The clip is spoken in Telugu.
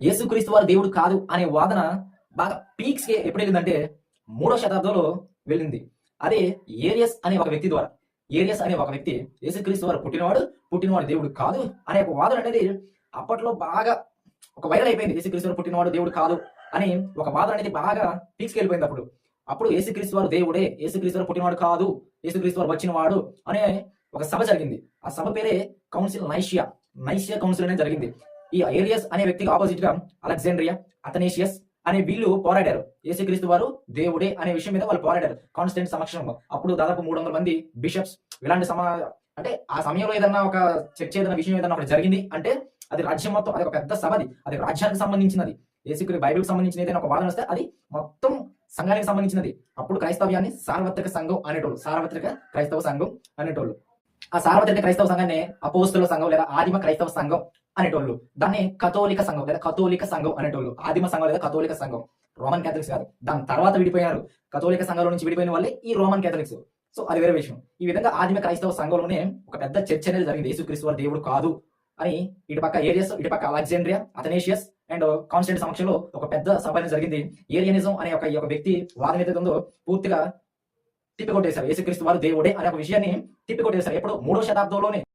యేసుక్రీస్తు వారు దేవుడు కాదు అనే వాదన బాగా పీక్స్ కి ఎప్పుడు వెళ్ళిందంటే 3వ శతాబ్దంలో వెళ్ళింది. అదే ఏరియస్ అనే ఒక వ్యక్తి ద్వారా. ఏరియస్ అనే ఒక వ్యక్తి యేసుక్రీస్తు వారు పుట్టినవాడు దేవుడు కాదు అనే ఒక వాదన అనేది అప్పట్లో బాగా ఒక వైరల్ అయిపోయింది. యేసుక్రీస్తు వారు పుట్టినవాడు దేవుడు కాదు అని ఒక వాదన అనేది బాగా పీక్స్కి వెళ్ళిపోయింది. అప్పుడు యేసుక్రీస్తు వారు దేవుడే, యేసుక్రీస్తు వారు పుట్టినవాడు కాదు, యేసుక్రీస్తు వారు వచ్చినవాడు అనే ఒక సభ జరిగింది. ఆ సభ పేరే కౌన్సిల్ నైషియా కౌన్సిల్ అనేది జరిగింది. ఈ ఏరియస్ అనే వ్యక్తికి ఆపోజిట్ గా అలెగ్జాండ్రియా, అథనేషియస్ అనే వీళ్ళు పోరాడారు. యేసుక్రీస్తు వారు దేవుడే అనే విషయం మీద వాళ్ళు పోరాడారు కాన్స్టెంట్ సమక్షంలో. అప్పుడు దాదాపు 300 మంది బిషప్స్ ఇలాంటి అంటే ఆ సమయంలో ఏదన్నా ఒక చర్చ ఏదైనా విషయం ఏదన్నా ఒకటి జరిగింది అంటే అది రాజ్యం మొత్తం, అది ఒక పెద్ద సభ, అది రాజ్యానికి సంబంధించినది. యేసుక్రీస్తు బైబిల్కి సంబంధించిన ఏదైనా ఒక వాదన వస్తే అది మొత్తం సంఘానికి సంబంధించినది. అప్పుడు క్రైస్తవ్యాన్ని సార్వత్రిక సంఘం అనేటోళ్ళు, సార్వత్రిక క్రైస్తవ సంఘం అనేటోళ్ళు. ఆ సార్వత్రిక క్రైస్తవ సంఘాన్ని అపోస్తుల సంఘం లేదా ఆదిమ క్రైస్తవ సంఘం అనేటోళ్ళు. దాన్ని కథోలిక సంఘం లేదా కథోలిక సంఘం అనేటోళ్ళు. ఆదిమ సంఘం లేదా కథోలిక సంఘం. రోమన్ క్యాథలిక్స్ కాదు, దాని తర్వాత విడిపోయినారు. కథోలిక సంఘంలో నుంచి విడిపోయిన వాళ్ళే ఈ రోమన్ క్యాథలిక్స్. సో అది వేరే విషయం. ఈ విధంగా ఆదిమ క్రైస్తవ సంఘంలోనే ఒక పెద్ద చర్చ అనేది జరిగింది. యేసుక్రీస్తు వారు దేవుడు కాదు అని ఇటు పక్క ఏరియస్, ఇటు పక్క అలెగ్జాండ్రియా, అథనేషియస్ అండ్ కాన్స్టెంట్ సమక్షంలో ఒక పెద్ద సభ అనేది జరిగింది. ఏరియనిజం అనే ఒక వ్యక్తి వాదన ఏదైతే ఉందో పూర్తిగా తిప్పికొట్టేశారు. యేసుక్రీస్తు వారు దేవుడే అనే ఒక విషయాన్ని తిప్పికొట్టేశారు. ఎప్పుడు 3వ శతాబ్దంలోనే